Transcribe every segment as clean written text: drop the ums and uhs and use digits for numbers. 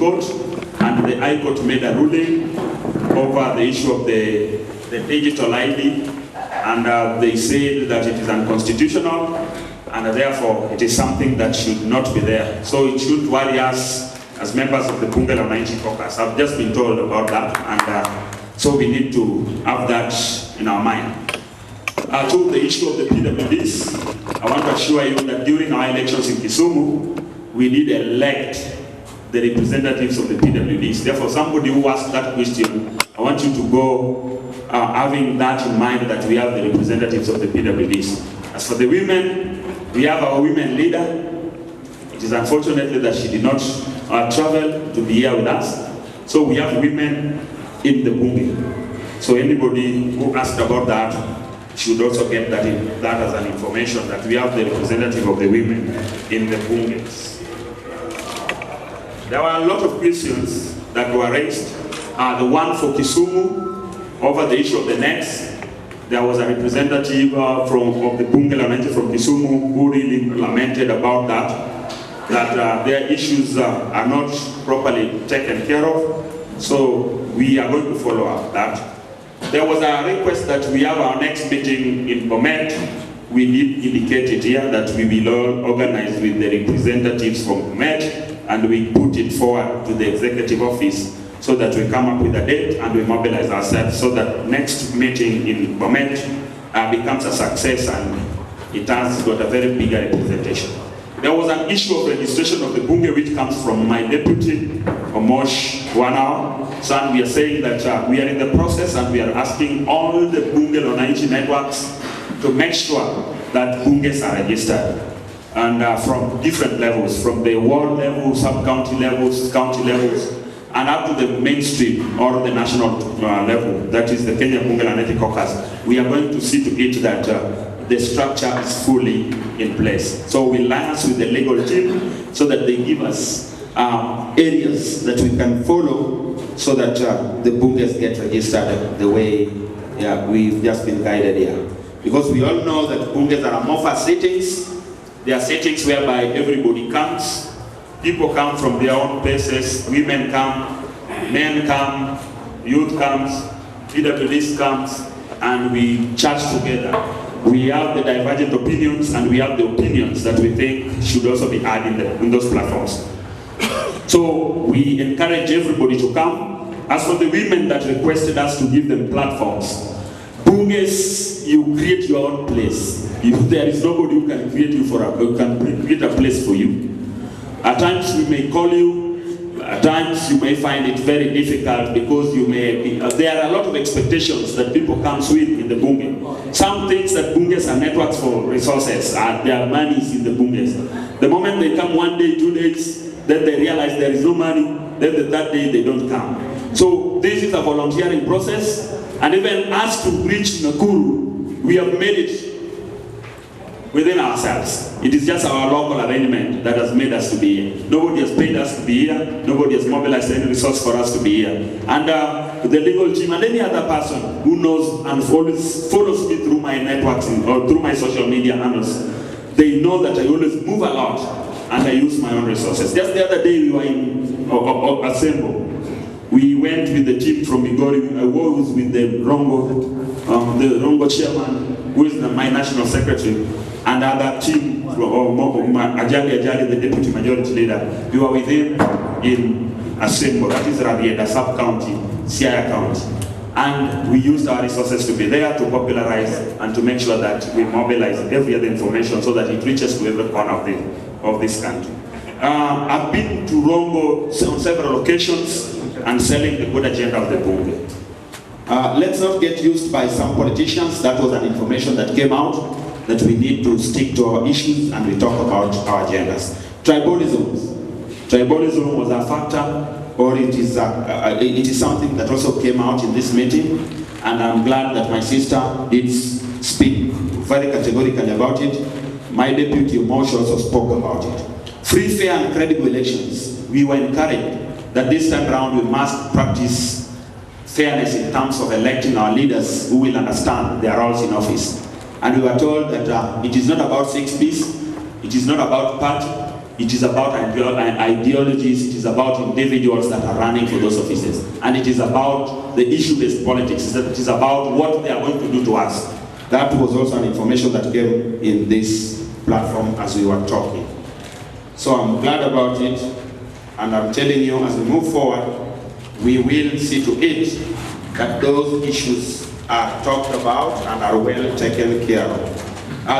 Court, and the High Court made a ruling over the issue of the digital ID, and they said that it is unconstitutional, and therefore it is something that should not be there. So it should worry us as members of the Bunge la Mwananchi caucus. I've just been told about that, and so we need to have that in our mind. To the issue of the PWDs, I want to assure you that during our elections in Kisumu, we did elect the representatives of the PWDs. Therefore, somebody who asked that question, I want you to go having that in mind, that we have the representatives of the PWDs. As for the women, we have our women leader. It is unfortunately that she did not travel to be here with us. So we have women in the Bunge. So anybody who asked about that should also get that as an information, that we have the representative of the women in the Bunge. There were a lot of questions that were raised. The one for Kisumu, over the issue of the nets, there was a representative of the Bunge la Mwananchi from Kisumu who really lamented about that their issues are not properly taken care of. So we are going to follow up that. There was a request that we have our next meeting in Bomet. We did indicate it here that we will organize with the representatives from Bomet, and we put it forward to the executive office so that we come up with a date and we mobilize ourselves so that next meeting in Bomet becomes a success and it has got a very big representation. There was an issue of registration of the Bunge which comes from my deputy, Omosh Wanao. So we are saying that we are in the process and we are asking all the Bunge la Mwananchi networks to make sure that Bunges are registered. And from different levels, from the ward level, sub-county levels, county levels, and up to the mainstream or the national level, that is the Kenya Bunge la Mwananchi caucus. We are going to see to it that the structure is fully in place. So we liaise with the legal team so that they give us areas that we can follow so that the Bunges get registered the way we've just been guided here. Because we all know that Bunges are amorphous settings. They are settings whereby everybody comes. People come from their own places. Women come, men come, youth comes, PWDs comes, and we chat together. We have the divergent opinions, and we have the opinions that we think should also be added in those platforms. So we encourage everybody to come. As for the women that requested us to give them platforms, Bunges, you create your own place. If there is nobody who can create a place for you. At times we may call you, at times you may find it very difficult because you may be, there are a lot of expectations that people come with in the Bunge. Some things that Bunges are networks for resources, their money is in the Bunges. The moment they come 1 day, 2 days, then they realize there is no money, then the third day they don't come. So this is a volunteering process, and even us to reach Nakuru, we have made it within ourselves. It is just our local arrangement that has made us to be here. Nobody has paid us to be here. Nobody has mobilized any resource for us to be here. And the legal team and any other person who knows and always follows me through my networks or through my social media handles, they know that I always move a lot and I use my own resources. Just the other day we were in Assemble. We went with the team from Migori. I was with the Rongo chairman, who is my national secretary, and other team, Ajali, the deputy majority leader. We were with him in Assemble, that is Rabieda sub-county, Siaya County. And we used our resources to be there to popularize and to make sure that we mobilize every other information so that it reaches to every corner of this country. I've been to Rongo on several occasions and selling the good agenda of the Bunge. Let's not get used by some politicians. That was an information that came out, that we need to stick to our issues and we talk about our agendas. Tribalism was a factor, or it is something that also came out in this meeting, and I'm glad that my sister did speak very categorically about it. My deputy Mosh also spoke about it. Free, fair and credible elections. We were encouraged that this time around we must practice fairness in terms of electing our leaders who will understand their roles in office. And we were told that it is not about 6 Ps, it is not about party, It is about ideologies, it is about individuals that are running for those offices. And it is about the issue-based politics. It is about what they are going to do to us. That was also an information that came in this platform as we were talking. So I'm glad about it, and I'm telling you, as we move forward, we will see to it that those issues are talked about and are well taken care of.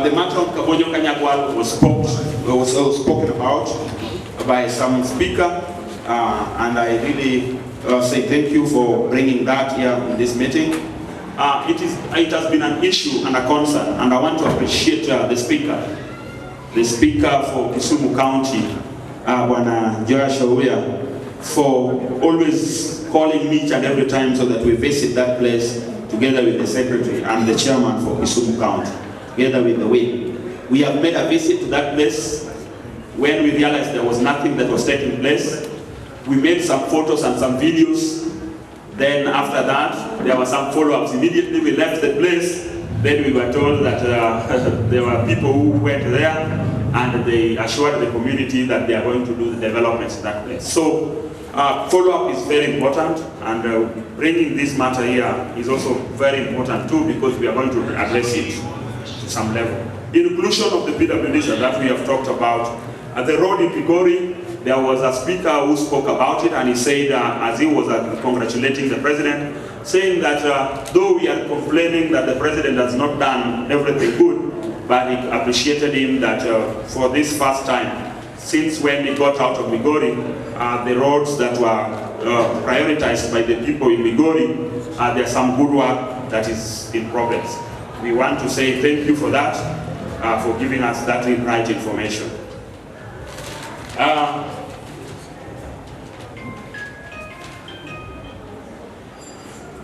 The matter of Kabonyo Kanyagwal was spoken about by some speaker, and I really say thank you for bringing that here in this meeting. It has been an issue and a concern, and I want to appreciate the speaker for Kisumu County, Sufuria, for always calling me each and every time so that we visit that place together with the secretary and the chairman for Kisumu County, together with the wing. We have made a visit to that place when we realized there was nothing that was taking place. We made some photos and some videos. Then after that, there were some follow-ups. Immediately we left the place. Then we were told that there were people who went there and they assured the community that they are going to do the developments in that place. So follow-up is very important, and bringing this matter here is also very important too, because we are going to address it to some level. Inclusion of the PWDs that we have talked about. At the road in Pigori, there was a speaker who spoke about it, and he said, as he was congratulating the president, saying that though we are complaining that the president has not done everything good, but he appreciated him that for this first time, since when he got out of Migori, the roads that were prioritized by the people in Migori, there's some good work that is in progress. We want to say thank you for that, for giving us that right information.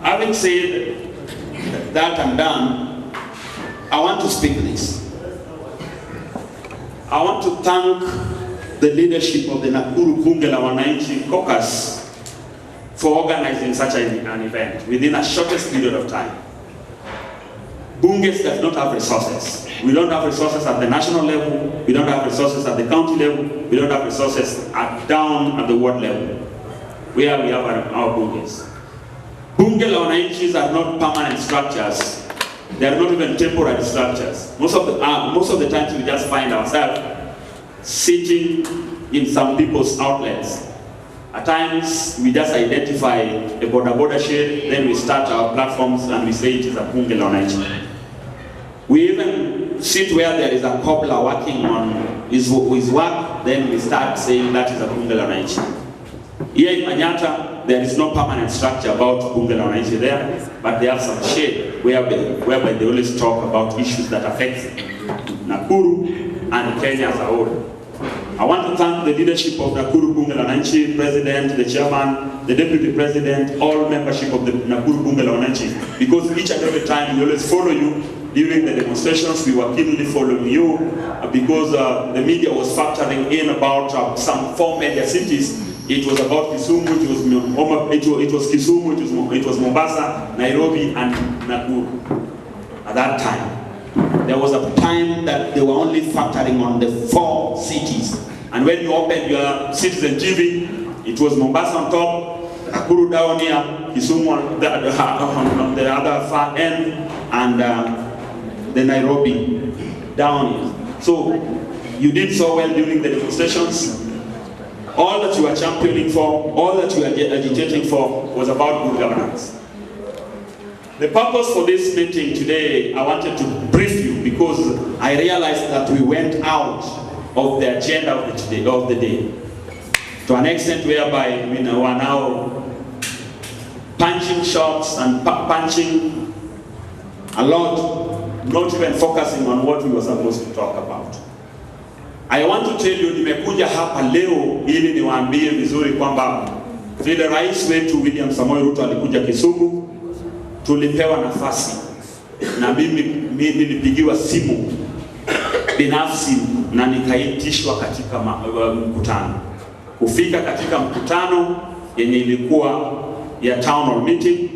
Having said that and done, I want to speak this. I want to thank the leadership of the Nakuru Bunge la Mwananchi caucus for organizing such an event within a shortest period of time. Bunge does not have resources. We don't have resources at the national level, we don't have resources at the county level, we don't have resources down at the ward level, where we have our Bunges. Bunge la Wananchis are not permanent structures. They are not even temporary structures. Most of the times we just find ourselves sitting in some people's outlets. At times we just identify a border shade, then we start our platforms and we say it is a Bunge la Wananchi. We even sit where there is a cobbler working on his work, then we start saying that is a Bunge la Wananchi. Here in Kenyatta, there is no permanent structure about Bunge la Wananchi there, but they have some shade whereby they always talk about issues that affect Nakuru and Kenya as a whole. I want to thank the leadership of Nakuru Bunge la Wananchi, President, the Chairman, the Deputy President, all membership of the Nakuru Bunge la Wananchi, because each and every time we always follow you. During the demonstrations, we were keenly following you because the media was factoring in about some 4 major cities. It was about Kisumu, it was Kisumu, it was Mombasa, Nairobi, and Nakuru. At that time, there was a time that they were only factoring on the 4 cities. And when you opened your Citizen TV, it was Mombasa on top, Nakuru down here, Kisumu on the other far end, and the Nairobi down here. So you did so well during the demonstrations. All that you were championing for, all that you were agitating for was about good governance. The purpose for this meeting today, I wanted to brief you because I realized that we went out of the agenda of the day to an extent whereby we are now punching shots and punching a lot, not even focusing on what we were supposed to talk about. I want to tell you, nimekuja hapa leo ili niwaambie vizuri kwamba vile rais wetu William Samoei Ruto alikuja Kisumu, tulipewa nafasi na mimi nilipigiwa simu binafsi na nikaitishwa katika mkutano. Kufika katika mkutano yenye ilikuwa ya town hall meeting,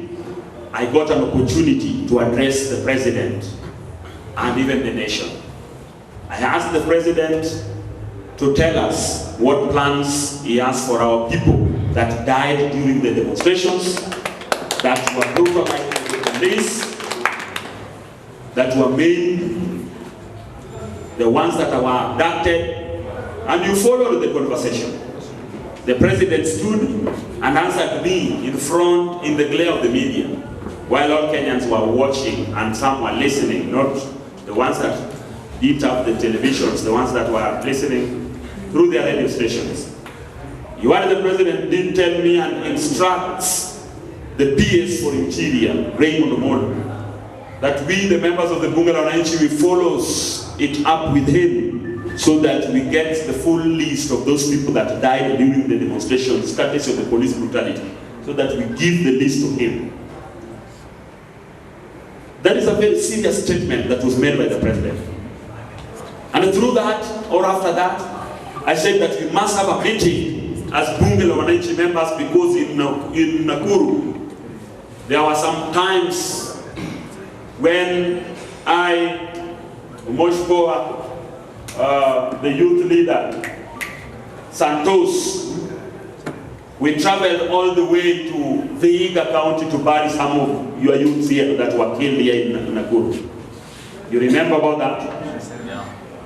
I got an opportunity to address the president and even the nation. I asked the president to tell us what plans he has for our people that died during the demonstrations, that were brutalized by the police, that were maimed, the ones that were abducted, and you followed the conversation. The president stood and answered me in front in the glare of the media, while all Kenyans were watching and some were listening, not the ones that lit up the televisions, the ones that were listening through their radio stations. You are the president didn't tell me and instructs the PS for Interior, Raymond Omolo, that we, the members of the Bunge la Mwananchi, we follows it up with him so that we get the full list of those people that died during the demonstrations, courtesy of the police brutality, so that we give the list to him. That is a very serious statement that was made by the president. And through that, or after that, I said that we must have a meeting as Bunge la Mwananchi members, because in Nakuru, there were some times when I, Moshpoa, the youth leader, Santos, we traveled all the way to Vihiga County to bury some of your youths here that were killed here in Nakuru. You remember about that?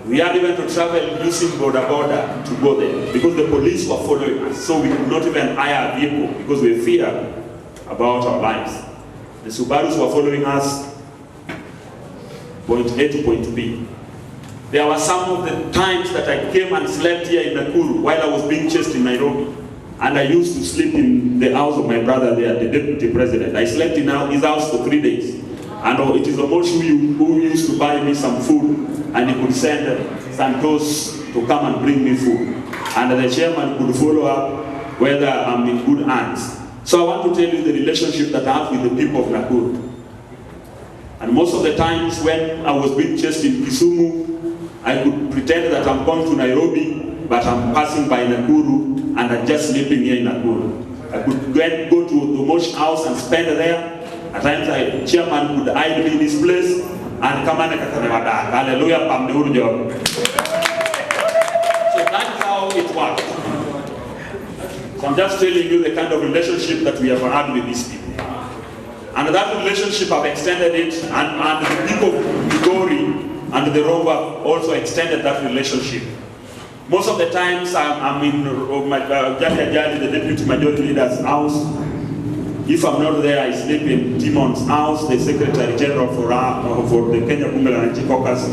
We had even to travel using border to go there because the police were following us. So we could not even hire a vehicle because we feared about our lives. The Subarus were following us point A to point B. There were some of the times that I came and slept here in Nakuru while I was being chased in Nairobi. And I used to sleep in the house of my brother there, the deputy president. I slept in his house for 3 days. And it is Omoshu who used to buy me some food, and he could send Santos to come and bring me food. And the chairman could follow up whether I'm in good hands. So I want to tell you the relationship that I have with the people of Nakuru. And most of the times when I was being chased in Kisumu, I could pretend that I'm going to Nairobi, but I'm passing by Nakuru, and I'm just sleeping here in Nakuru. I could go to the Mosh house and spend there. At times, the chairman would hide me in his place and come and hallelujah, job. So that's how it works. So I'm just telling you the kind of relationship that we have had with these people. And that relationship, I've extended it, and the people of Migori and the Rongo have also extended that relationship. Most of the times, I'm in the deputy majority leader's house. If I'm not there, I sleep in Timon's house, the Secretary General for the Kenya Bunge la Mwananchi caucus.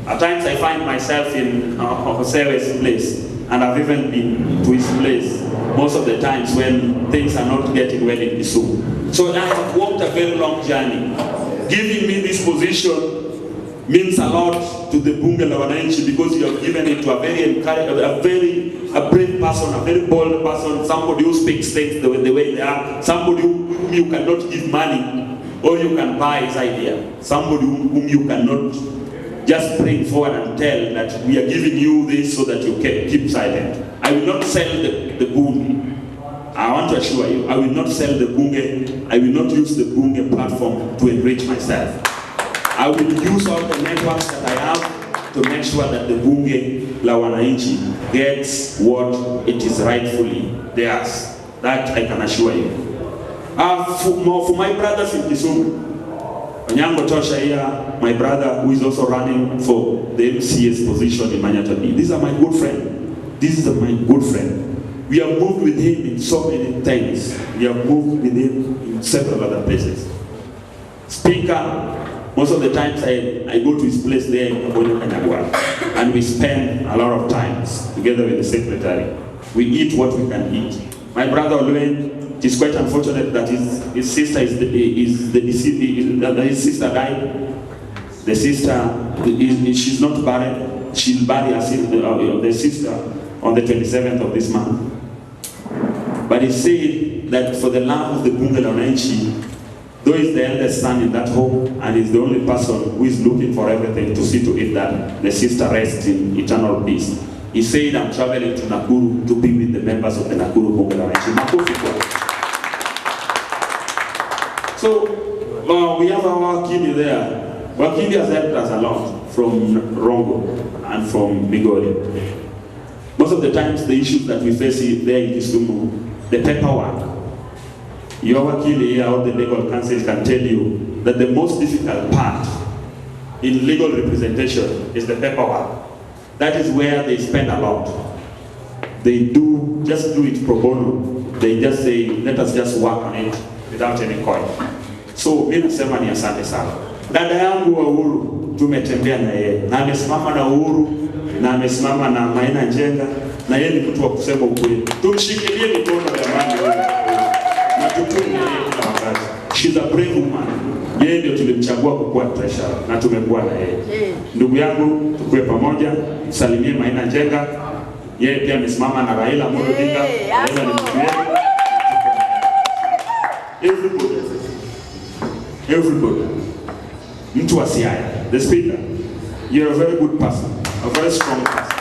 At times I find myself in Jose's place, and I've even been to his place most of the times when things are not getting well in Kisumu. So I have walked a very long journey. Giving me this position means a lot to the Bunge la Mwananchi, because you have given it to a brave person, a very bold person, somebody who speaks things the way they are, somebody whom you cannot give money or you can buy his idea, somebody whom you cannot just bring forward and tell that we are giving you this so that you can keep silent. I will not sell the Bunge. I want to assure you, I will not sell the Bunge. I will not use the Bunge platform to enrich myself. I will use all the networks that I have to make sure that the Bunge la Mwananchi gets what it is rightfully theirs. That I can assure you. For my brothers in Kisumu, Onyango Tosha here, my brother who is also running for the MCA's position in Manyora. These are my good friend. This is my good friend. We have moved with him in so many things. We have moved with him in several other places. Speaker, most of the times I go to his place there in Kanyagwa, and we spend a lot of times together with the secretary. We eat what we can eat. My brother Olwen, it is quite unfortunate that his sister his sister died. The sister, she's not married. She'll bury the sister on the 27th of this month. But he said that for the love of the Bunge la Mwananchi, though he's the eldest son in that home, and he's the only person who is looking for everything to see to it that the sister rests in eternal peace, he said, I'm traveling to Nakuru to be with the members of the Nakuru Bunge la Mwananchi. So we have our Wakili there. Wakili has helped us a lot from Rongo and from Migori. most of the times the issues that we face there in Kisumu, the paperwork. Your wakili here or the legal counsel can tell you that the most difficult part in legal representation is the paperwork. That is where they spend a lot. They just do it pro bono. They just say, let us just work on it without any coin. So, mimi nasema ni asante sana. Dada yangu wa Uhuru, tumetembea na yeye. Na amesimama na Uhuru, na amesimama na Maina Njenga, na yeye ni mtu wa kusema ukweli. Tumshikilie mikono jamani wewe. Na tutunge yeye kila wakati. She's a brave woman. Yeye ndio tulimchagua kuwa treasurer na tumekuwa na yeye. Ndugu yangu, tukue pamoja, salimie Maina Njenga. Yeye pia amesimama na Raila odinga. Raila ni mtu yetu. Everybody. Mtu wa Siaya, the speaker. You're a very good person, a very strong person.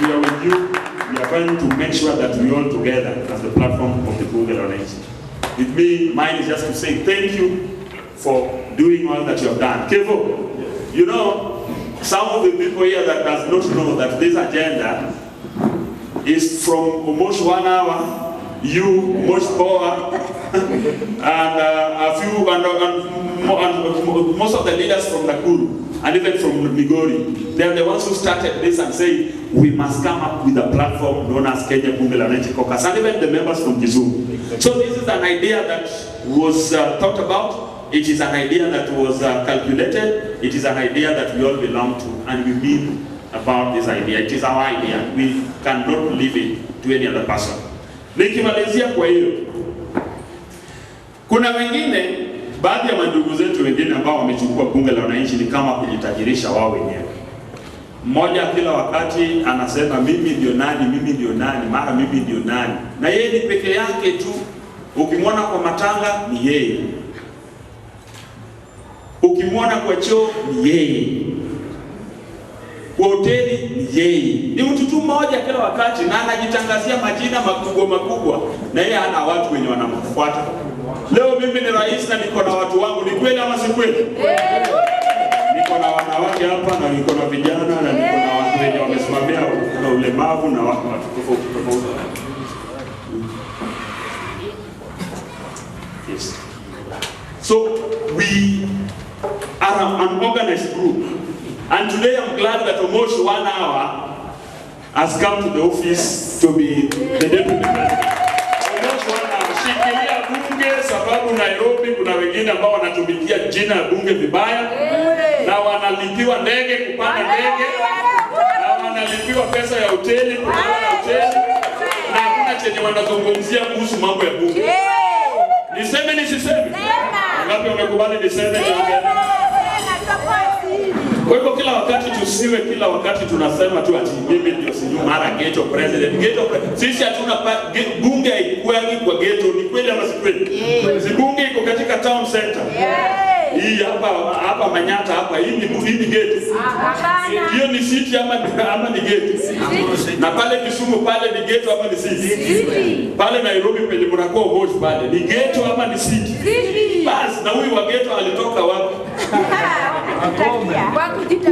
We are with you. We are going to make sure that we all together as the platform of the Bunge la Wananchi. With me, mine is just to say thank you for doing all that you have done. Kevo, you know, some of the people here that does not know that this agenda is from almost 1 hour, you, almost 4 hours, and a few, and most of the leaders from Nakuru, and even from Migori, they are the ones who started this and say, we must come up with a platform known as Kenya Bunge la Wananchi Caucus, and even the members from Kisumu. So this is an idea that was thought about. It is an idea that was calculated. It is an idea that we all belong to, and we mean about this idea. It is our idea. We cannot leave it to any other person. Nikimalizia kwa hiyo, kuna wengine, baadhi ya mandugu zetu wengine ambao wamechukua Bunge la Wananchi ni kama kujitajirisha wao wenyewe. Mmoja kila wakati anasema mimi ndio nani, mara mimi ndio nani. Na yeye ni peke yake tu. Ukimwona kwa matanga ni yeye. Ukimwona kwa choo ni yeye. Kwa hoteli ni yeye. Ni mtu tu mmoja kila wakati na anajitangazia majina makubwa na yeye hana watu wenye wanamfuata. Leo mimi ni rais na niko na watu wangu, ni kweli ama si kweli? Niko na wanawake hapa na niko na vijana na niko na watu wenye wamesimamia na ulemavu na watu tofauti. Yes. So we are an organized group, and today I'm glad that almost 1 hour has come to the office to be the deputy president. Almost 1 hour. Shikilia bunge sababu Nairobi kuna wengine ambao wanatumikia jina ya bunge vibaya na wanalipiwa ndege kupanda ndege na wanalipiwa pesa ya hoteli kupanda hoteli na hakuna chenye wanazungumzia kuhusu mambo ya bunge. Niseme nisiseme? Ngapi wamekubali niseme niongee? Kwa hivyo kila wakati tusiwe kila wakati tunasema tu ati mimi ndio sijui mara ghetto president. Sisi hatuna bunge haikuangi kwa ghetto, ni kweli ama si kweli? Si bunge iko katika town center. Hii hapa Manyata hapa hii ni ghetto. Hiyo ni city ama ni ghetto. Na pale Kisumu pale ni ghetto ama ni city? Pale Nairobi penye mnakuwa moshi pale ni ghetto ama ni city? Bas na huyu wa ghetto alitoka wapi?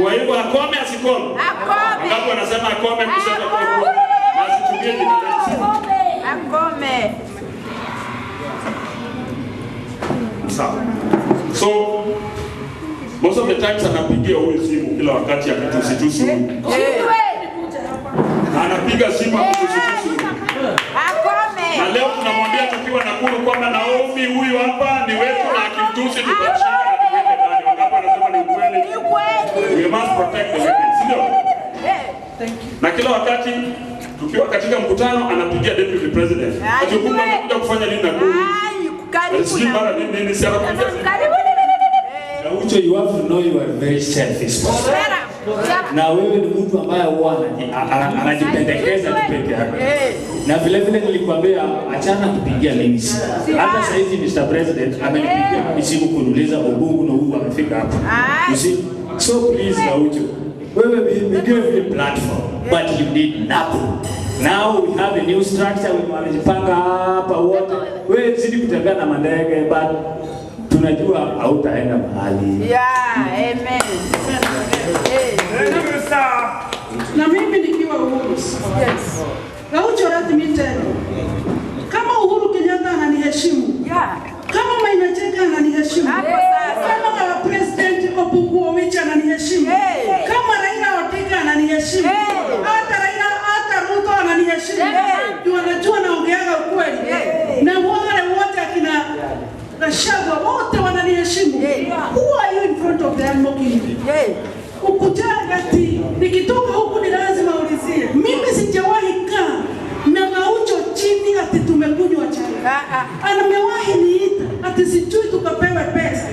Kwa hivyo akome asikome? Ngapi wanasema akome kusema kwa hivyo? Na asitumie jina lake. Akome. Sawa. So most of the times anapigia huyu simu kila wakati akitusi. Anapiga simu akitusi. Akome. Na leo tunamwambia tukiwa Nakuru kwamba Naomi huyu hapa ni wetu na akitusi tutashika. We must protect the women. Na kila wakati tukiwa katika mkutano anapigia deputy president. Ajukumba amekuja kufanya nini na Nakuru? Karibu na Ucho, you have to know you are very selfish. Na wewe ni mtu ambaye huwa anajipendekeza tu peke yake. Na vile vile nilikwambia achana kupigia mimi simu. Hata sasa hivi Mr. President amenipigia mimi simu kuniuliza Obungu na huyu amefika hapa. You see? So please Ucho, we gave you a platform but you did nothing. Now we have a new structure, we wanajipanga hapa wote. Wewe zidi kutembea na mandege but tunajua hautaenda mahali. Yeah, amen. Na mimi nikiwa Uhuru. Yes. Gaucho rasmi tena. Kama Uhuru Kenyatta ananiheshimu. Yeah. Kama Mwananchi ananiheshimu. Kama wa president Bunge ananiheshimu. Kama Raila Odinga ananiheshimu. Hata Ruto ananiheshimu. Ndio wanajua naongeaga ukweli. Na wale wote akina Rashagwa wote wananiheshimu. Who are you in front of them mocking? Ukutanga ati nikitoka huku ni lazima ulizie. Mimi sijawahi kaa na Gaucho chini ati tumekunywa chai. Anamewahi niita ati sijui tukapewe pesa.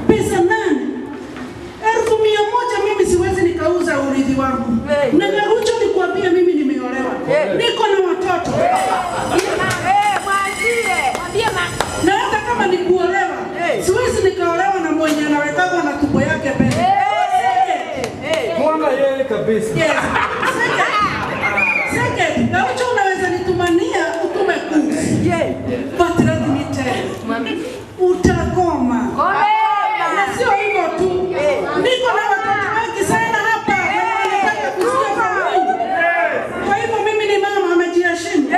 Pesa nani? 1,100 mimi siwezi nikauza urithi wangu. Na Gaucho nikwambia mimi nimeolewa. Niko na watoto. Na hata kama nikuolewa, siwezi nikaolewa na mwenye anawekagwa na tumbo yake pesa. Mwanga yeye kabisa. Yes. Second, Gaucho unaweza nitumania utume kuzi. But let me tell you, utakoma. Na sio hivyo tu. Niko na watoto wengi sana hapa. Wanataka kusikia kwa Mungu. Kwa hivyo mimi ni mama amejiheshimu.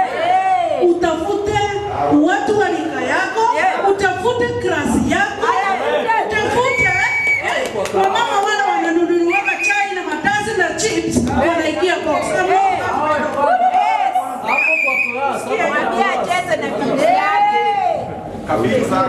Utafute watu wa rika yako, utafute klasi yako, utafute wamama wale wananunuliwa chai na matazi na chips wanaingia box. Hapo kwa class. Mwambie acheze na bibi yake. Kabisa.